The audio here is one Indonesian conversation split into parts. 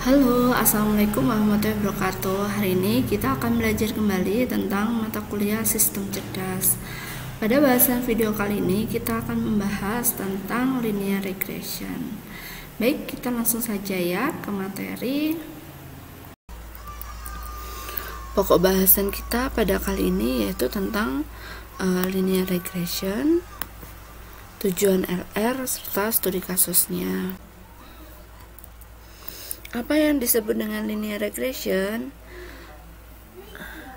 Halo, assalamualaikum warahmatullahi wabarakatuh. Hari ini kita akan belajar kembali tentang mata kuliah sistem cerdas. Pada bahasan video kali ini kita akan membahas tentang linear regression. Baik, kita langsung saja ya ke materi. Pokok bahasan kita pada kali ini yaitu tentang linear regression, tujuan LR serta studi kasusnya. Apa yang disebut dengan linear regression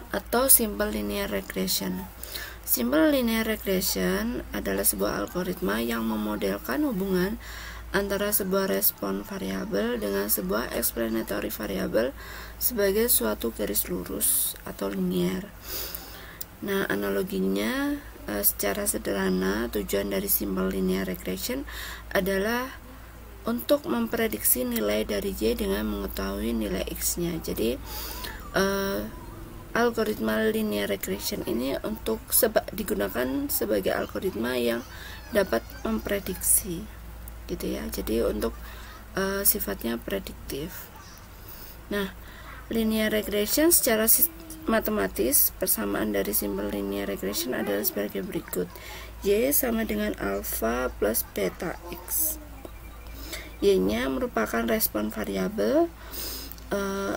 atau simple linear regression? Simple linear regression adalah sebuah algoritma yang memodelkan hubungan antara sebuah respon variabel dengan sebuah explanatory variabel sebagai suatu garis lurus atau linear. Nah, analoginya secara sederhana, tujuan dari simple linear regression adalah untuk memprediksi nilai dari Y dengan mengetahui nilai X-nya. Jadi algoritma linear regression ini digunakan sebagai algoritma yang dapat memprediksi, gitu ya. Jadi untuk sifatnya prediktif. Nah, linear regression secara matematis, persamaan dari simple linear regression adalah sebagai berikut. Y sama dengan alpha plus beta X. Y-nya merupakan respon variabel,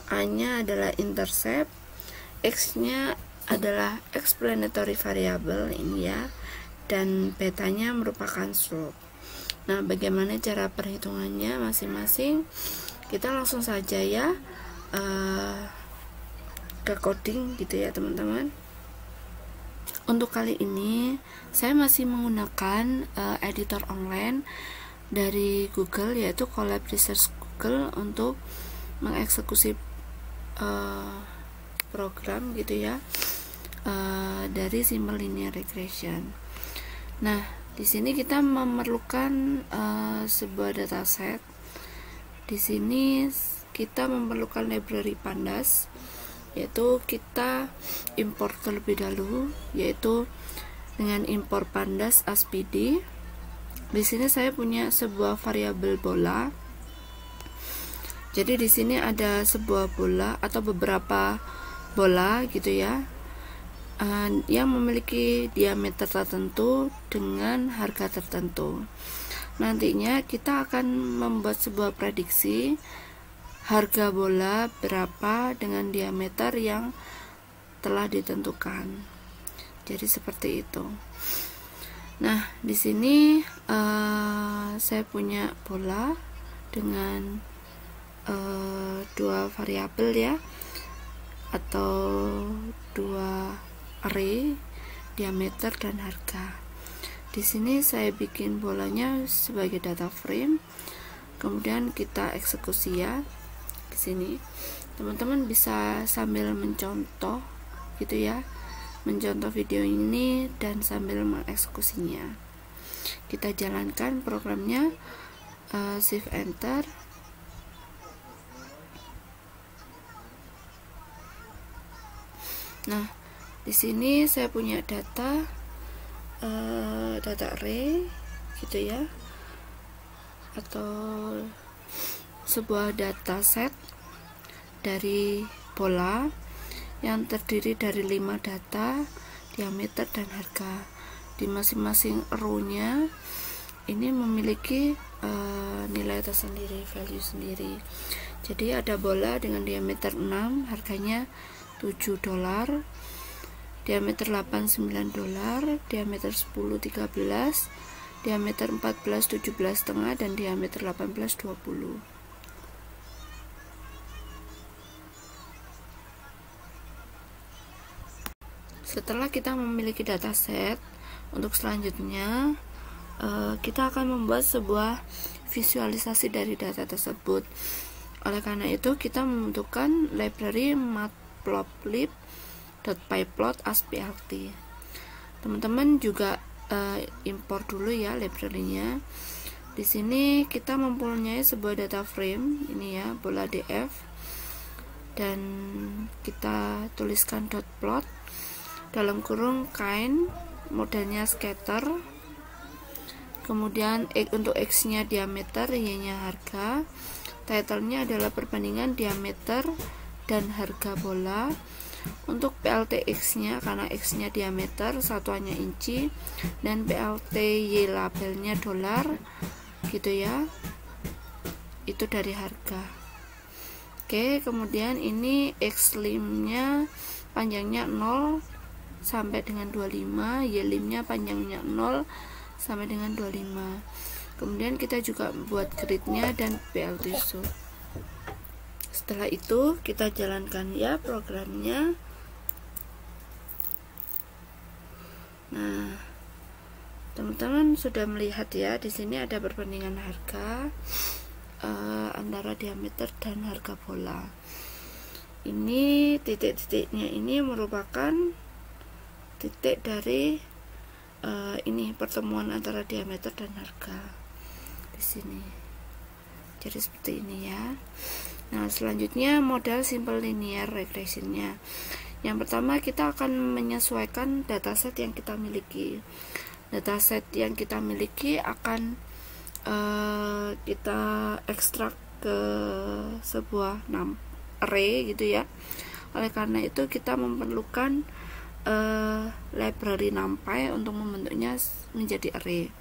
A-nya adalah intercept, X-nya adalah explanatory variable ini ya, dan beta-nya merupakan slope. Nah, bagaimana cara perhitungannya masing-masing? Kita langsung saja ya ke coding gitu ya teman-teman. Untuk kali ini saya masih menggunakan editor online dari Google, yaitu Colab Research Google, untuk mengeksekusi program gitu ya dari simple linear regression. Nah, di sini kita memerlukan sebuah dataset. Di sini kita memerlukan library pandas, yaitu kita import terlebih dahulu, yaitu dengan import pandas aspd. Di sini saya punya sebuah variabel bola. Jadi di sini ada sebuah bola atau beberapa bola gitu ya, yang memiliki diameter tertentu dengan harga tertentu. Nantinya kita akan membuat sebuah prediksi harga bola berapa dengan diameter yang telah ditentukan. Jadi seperti itu. Nah, di sini saya punya bola dengan dua variabel ya, atau dua array, diameter dan harga. Di sini saya bikin bolanya sebagai data frame, kemudian kita eksekusi ya. Di sini teman-teman bisa sambil mencontoh gitu ya, mencontoh video ini dan sambil mengeksekusinya. Kita jalankan programnya, shift enter. Nah, di sini saya punya data array gitu ya, atau sebuah data set dari bola yang terdiri dari 5 data, diameter dan harga. Di masing-masing row-nya ini memiliki nilai tersendiri, value sendiri. Jadi ada bola dengan diameter 6, harganya $7, diameter 8 $9, diameter 10 13, diameter 14 17,5, dan diameter 18 20. Setelah kita memiliki dataset, untuk selanjutnya kita akan membuat sebuah visualisasi dari data tersebut. Oleh karena itu kita membutuhkan library matplotlib.pyplot as.plt. Teman-teman juga import dulu ya library-nya. Di sini kita mempunyai sebuah data frame ini ya, bola df, dan kita tuliskan .plot dalam kurung kind, modelnya scatter, kemudian untuk X nya diameter, Y nya harga, titlenya adalah perbandingan diameter dan harga bola. Untuk PLTX nya karena X nya diameter, satuannya inci, dan PLTY labelnya dolar gitu ya, itu dari harga. Oke, kemudian ini X lim nya panjangnya 0 sampai dengan 25, Y lim nya panjangnya 0 sampai dengan 25. Kemudian kita juga buat gridnya dan PLT shoot. Setelah itu kita jalankan ya programnya. Nah, teman-teman sudah melihat ya, di sini ada perbandingan harga antara diameter dan harga bola. Ini titik-titiknya ini merupakan titik dari ini pertemuan antara diameter dan harga di sini. Jadi seperti ini ya. Nah, selanjutnya model simple linear regressionnya. Yang pertama kita akan menyesuaikan dataset yang kita miliki. Dataset yang kita miliki akan kita ekstrak ke sebuah array gitu ya. Oleh karena itu kita memerlukan library NumPy untuk membentuknya menjadi array.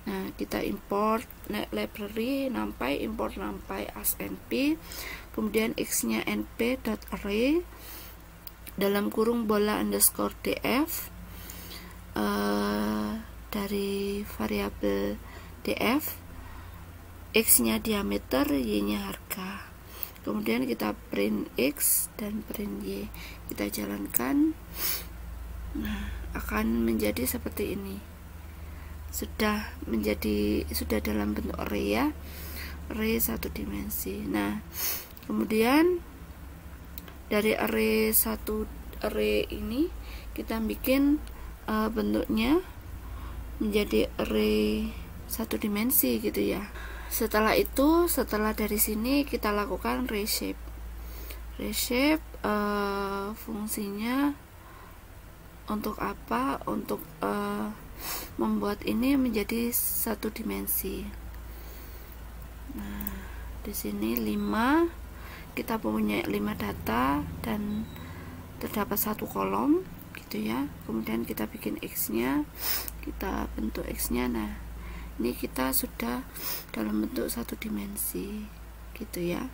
Nah, kita import library NumPy, import NumPy as np, kemudian x-nya np.array dalam kurung bola underscore df dari variabel df, x-nya diameter, y-nya harga. Kemudian kita print x dan print y. Kita jalankan. Nah, akan menjadi seperti ini. Sudah dalam bentuk array ya, array satu dimensi. Nah, kemudian dari array ini kita bikin bentuknya menjadi array satu dimensi gitu ya. Setelah itu, setelah dari sini kita lakukan reshape. Fungsinya untuk apa? Untuk membuat ini menjadi satu dimensi. Nah, di sini 5, kita punya 5 data dan terdapat satu kolom gitu ya. Kemudian kita bikin x-nya, kita bentuk x-nya. Nah, ini kita sudah dalam bentuk satu dimensi gitu ya.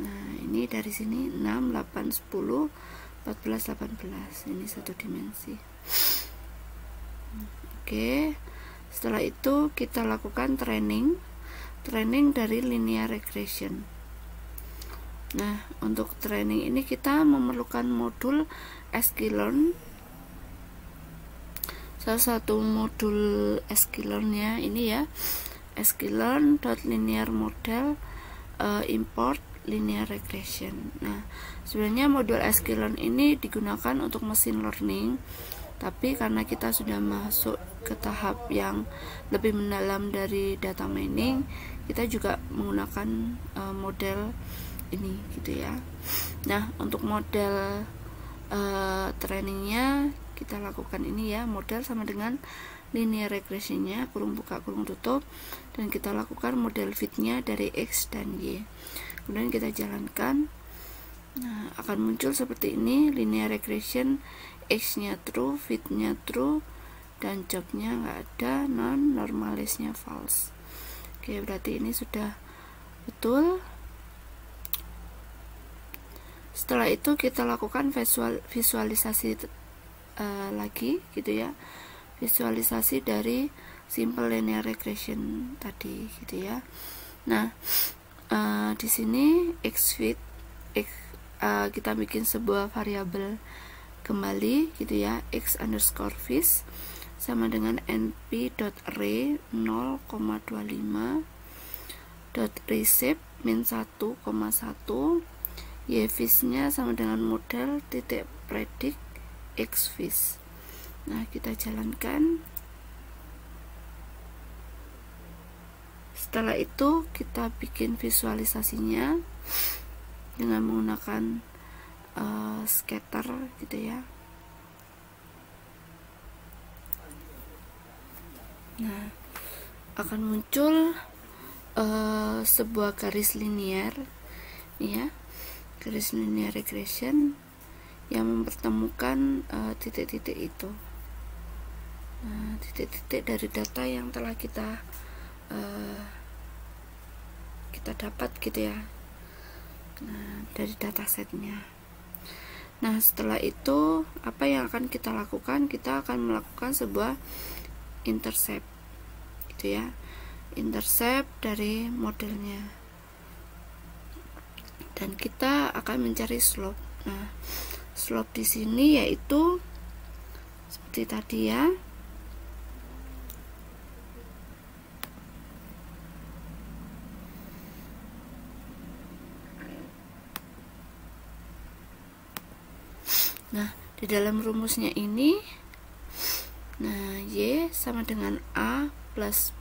Nah, ini dari sini 6, 8, 10, 14, 18, ini satu dimensi. Oke, setelah itu kita lakukan training dari linear regression. Nah, untuk training ini kita memerlukan modul sklearn. Salah satu modul sklearn-nya ini ya, sklearn.linear model import linear regression. Nah, sebenarnya modul sklearn ini digunakan untuk machine learning, tapi karena kita sudah masuk ke tahap yang lebih mendalam dari data mining, kita juga menggunakan model ini gitu ya. Nah, untuk model trainingnya kita lakukan ini ya, model sama dengan linear regressionnya, kurung buka kurung tutup, dan kita lakukan model fitnya dari x dan y. Kemudian kita jalankan. Nah, akan muncul seperti ini, linear regression, x-nya true, fit-nya true, dan job-nya nggak ada, non, normalize-nya false. Oke, berarti ini sudah betul. Setelah itu kita lakukan visualisasi lagi gitu ya, visualisasi dari simple linear regression tadi gitu ya. Nah, di sini xfit kita bikin sebuah variabel kembali gitu ya, x underscore fish sama dengan np.array 0,25 .receive min 1,1, y fish nya sama dengan model titik predict x fish. Nah, kita jalankan. Setelah itu kita bikin visualisasinya dengan menggunakan scatter gitu ya. Nah, akan muncul sebuah garis linear, ya, garis linear regression yang mempertemukan titik-titik itu. Nah, titik-titik dari data yang telah kita dapat gitu ya, dari datasetnya. Nah, setelah itu apa yang akan kita lakukan? Kita akan melakukan sebuah intercept gitu ya, intercept dari modelnya, dan kita akan mencari slope. Nah, slope di sini yaitu seperti tadi ya, nah di dalam rumusnya ini, nah Y sama dengan A plus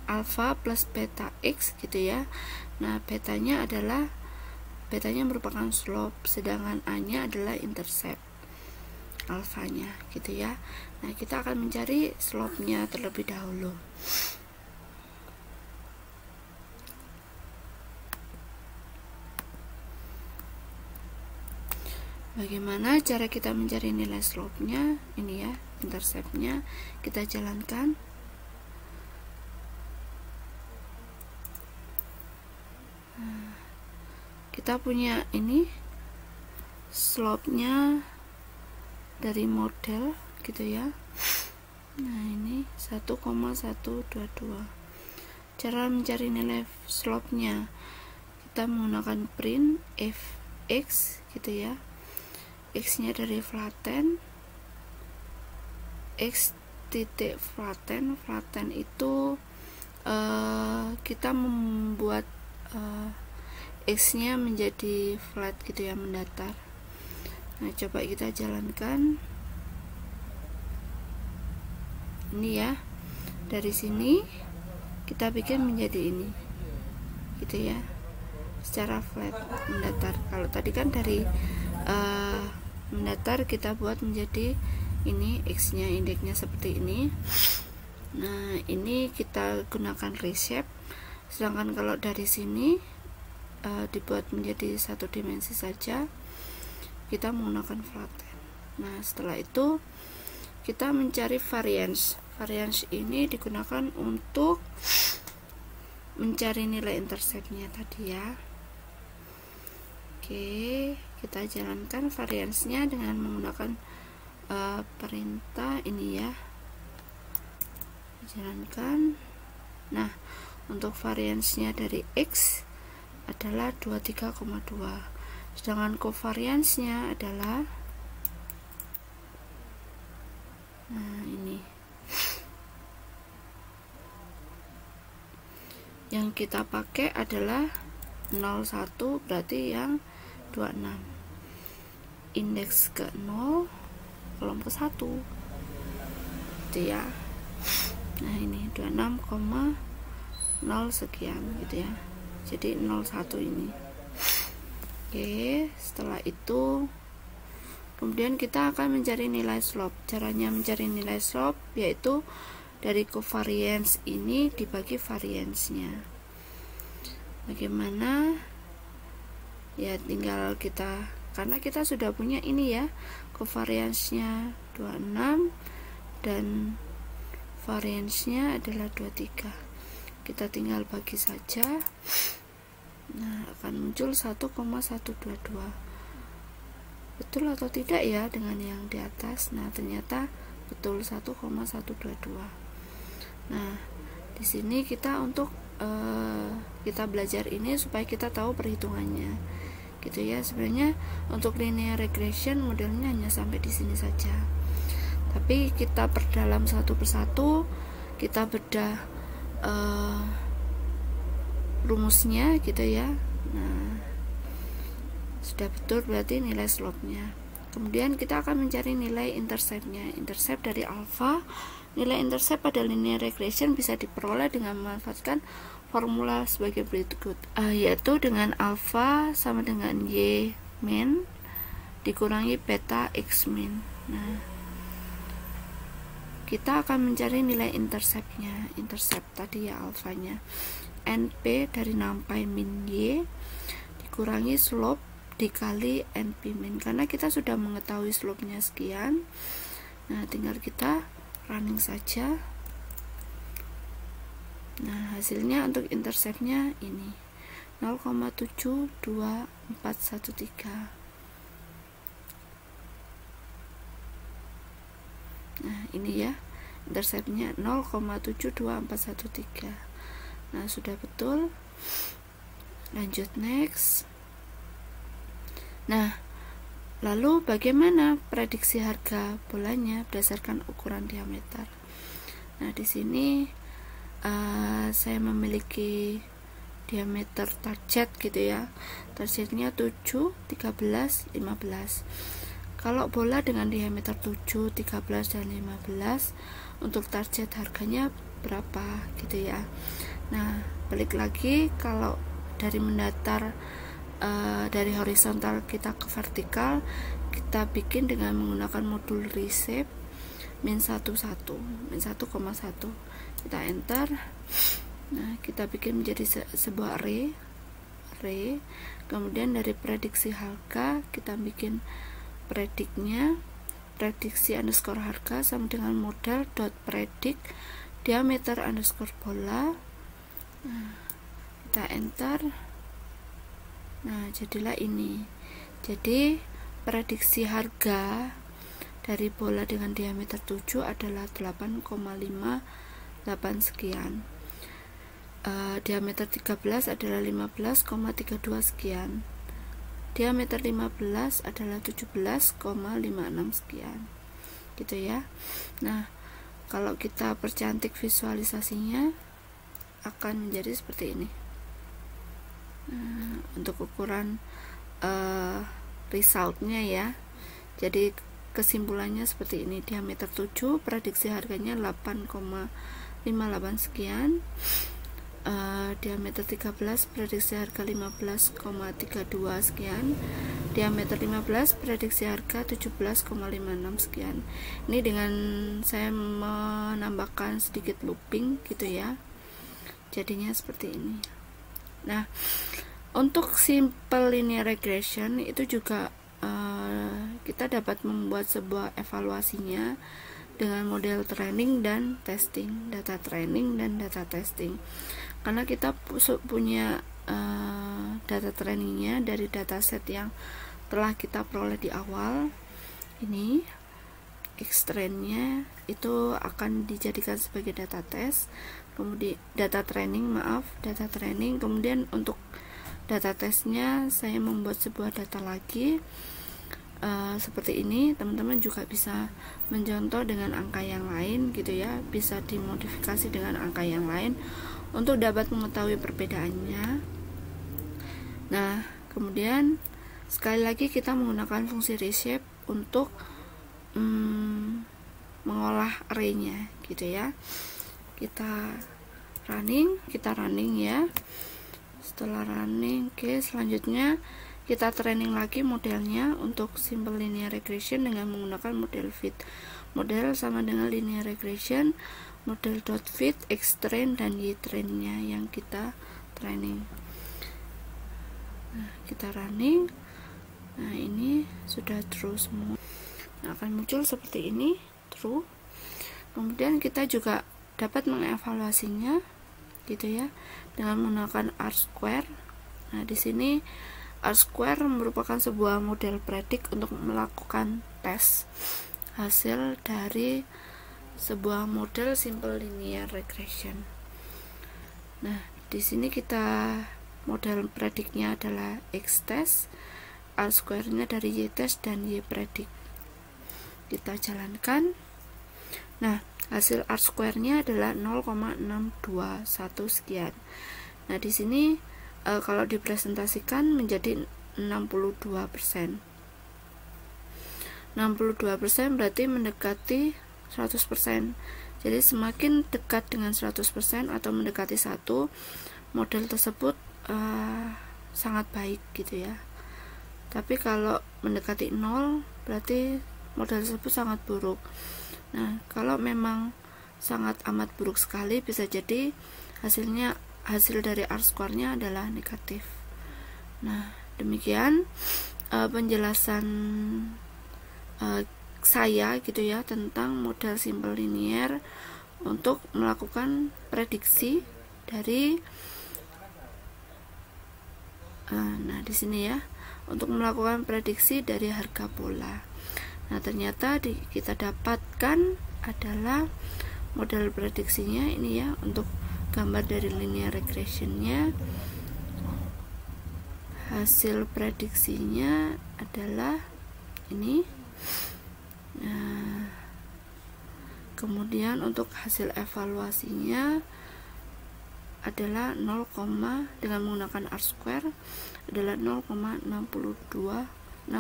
alfa plus beta X gitu ya. Nah, betanya merupakan slope, sedangkan A nya adalah intercept alfanya gitu ya. Nah, kita akan mencari slope nya terlebih dahulu. Bagaimana cara kita mencari nilai slope-nya? Ini ya, intercept-nya kita jalankan. Nah, kita punya ini slope-nya dari model gitu ya. Nah, ini 1,122. Cara mencari nilai slope-nya, kita menggunakan print fx gitu ya. X nya dari flatten, x titik flatten itu kita membuat x nya menjadi flat gitu ya, mendatar. Nah, coba kita jalankan ini ya, dari sini kita bikin menjadi ini gitu ya, secara flat, mendatar. Kalau tadi kan dari mendatar kita buat menjadi ini, X nya indeksnya seperti ini. Nah, ini kita gunakan reshape, sedangkan kalau dari sini dibuat menjadi satu dimensi saja, kita menggunakan flatten. Nah, setelah itu kita mencari variance. Variance ini digunakan untuk mencari nilai interceptnya tadi ya. Oke, kita jalankan variance-nya dengan menggunakan perintah ini ya, jalankan. Nah, untuk variance-nya dari X adalah 23,2, sedangkan covariance-nya adalah, nah ini yang kita pakai adalah 01, berarti yang 26, indeks ke 0, kolom ke 1 gitu ya. Nah, ini 26,0 sekian gitu ya, jadi 01 ini. Oke, setelah itu kemudian kita akan mencari nilai slope. Caranya mencari nilai slope yaitu dari covariance ini dibagi variance-nya. Bagaimana? Ya, tinggal kita, karena kita sudah punya ini ya, covariance-nya 26 dan variance-nya adalah 23. Kita tinggal bagi saja. Nah, akan muncul 1,122. Betul atau tidak ya dengan yang di atas? Nah, ternyata betul, 1,122. Nah, di sini kita kita belajar ini supaya kita tahu perhitungannya gitu ya. Sebenarnya untuk linear regression modelnya hanya sampai di sini saja, tapi kita perdalam satu persatu, kita bedah rumusnya gitu ya. Nah, sudah betul berarti nilai slope-nya. Kemudian kita akan mencari nilai intercept-nya. Intercept dari alpha. Nilai intercept pada linear regression bisa diperoleh dengan memanfaatkan formula sebagai berikut, yaitu dengan alpha sama dengan y min dikurangi beta x min. Nah, kita akan mencari nilai interceptnya, intercept tadi ya, alfanya NP dari NumPy min Y dikurangi slope dikali NP min, karena kita sudah mengetahui slope-nya sekian. Nah, tinggal kita running saja. Nah, hasilnya untuk intercept-nya ini 0,72413. Nah, ini ya intercept-nya 0,72413. Nah, sudah betul. Lanjut next. Nah, lalu bagaimana prediksi harga bolanya berdasarkan ukuran diameter? Nah, di sini saya memiliki diameter target gitu ya. Targetnya 7, 13, 15. Kalau bola dengan diameter 7, 13, dan 15, untuk target harganya berapa gitu ya. Nah, balik lagi, kalau dari mendatar dari horizontal kita ke vertikal, kita bikin dengan menggunakan modul reshape min 1,1. Kita enter. Nah, kita bikin menjadi sebuah array. Kemudian dari prediksi harga kita bikin prediknya, prediksi underscore harga sama dengan model dot predict diameter underscore bola. Nah, kita enter. Nah, jadilah ini. Jadi prediksi harga dari bola dengan diameter 7 adalah 8,58 sekian. Diameter 13 adalah 15,32 sekian. Diameter 15 adalah 17,56 sekian. Gitu ya. Nah, kalau kita percantik visualisasinya akan menjadi seperti ini. Nah, untuk ukuran resultnya ya, jadi kesimpulannya seperti ini. Diameter 7, prediksi harganya 8,58 sekian. Diameter 13, prediksi harga 15,32 sekian. Diameter 15, prediksi harga 17,56 sekian. Ini dengan saya menambahkan sedikit looping gitu ya, jadinya seperti ini. Nah, untuk simple linear regression itu juga kita dapat membuat sebuah evaluasinya dengan model training dan testing, data training dan data testing. Karena kita punya data trainingnya dari dataset yang telah kita peroleh di awal, ini X-trainnya itu akan dijadikan sebagai data test, kemudian data training, kemudian untuk data testnya saya membuat sebuah data lagi seperti ini. Teman-teman juga bisa mencontoh dengan angka yang lain gitu ya, bisa dimodifikasi dengan angka yang lain untuk dapat mengetahui perbedaannya. Nah, kemudian sekali lagi kita menggunakan fungsi reshape untuk mengolah arraynya gitu ya. Kita running ya. Setelah running, selanjutnya kita training lagi modelnya untuk simple linear regression dengan menggunakan model fit. Model sama dengan linear regression, model dot fit, X-train dan Y-trainnya yang kita training. Nah, kita running. Nah, ini sudah true semua. Nah, akan muncul seperti ini, true. Kemudian kita juga dapat mengevaluasinya gitu ya dengan menggunakan R-square. Nah, di sini R-square merupakan sebuah model predik untuk melakukan tes hasil dari sebuah model simple linear regression. Nah, di sini kita model prediknya adalah X-test, R-square-nya dari Y-test dan Y-predik. Kita jalankan. Nah, hasil R-square-nya adalah 0,621 sekian. Nah, di sini kalau dipresentasikan menjadi 62%. 62% berarti mendekati 100%. Jadi semakin dekat dengan 100% atau mendekati 1, model tersebut sangat baik gitu ya. Tapi kalau mendekati 0 berarti model tersebut sangat buruk. Nah, kalau memang sangat amat buruk sekali, bisa jadi hasilnya hasil dari R-square-nya adalah negatif. Nah, demikian penjelasan saya gitu ya tentang model simple linear untuk melakukan prediksi dari nah di sini ya, untuk melakukan prediksi dari harga pola. Nah, ternyata kita dapatkan adalah model prediksinya ini ya, untuk gambar dari linear regressionnya. Hasil prediksinya adalah ini. Nah, kemudian untuk hasil evaluasinya adalah 0, dengan menggunakan R-square adalah 0,62621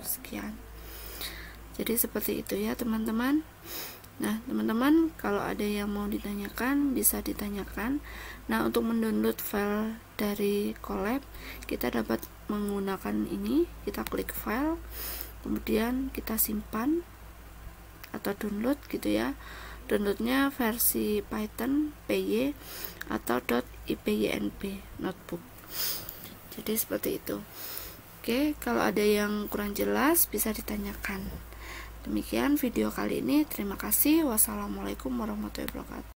sekian. Jadi seperti itu ya teman-teman. Nah, teman-teman kalau ada yang mau ditanyakan bisa ditanyakan. Nah, untuk mendownload file dari Colab kita dapat menggunakan ini, kita klik file, kemudian kita simpan atau download gitu ya. Downloadnya versi Python PY atau .ipynb notebook. Jadi seperti itu. Oke, kalau ada yang kurang jelas bisa ditanyakan. Demikian video kali ini. Terima kasih. Wassalamualaikum warahmatullahi wabarakatuh.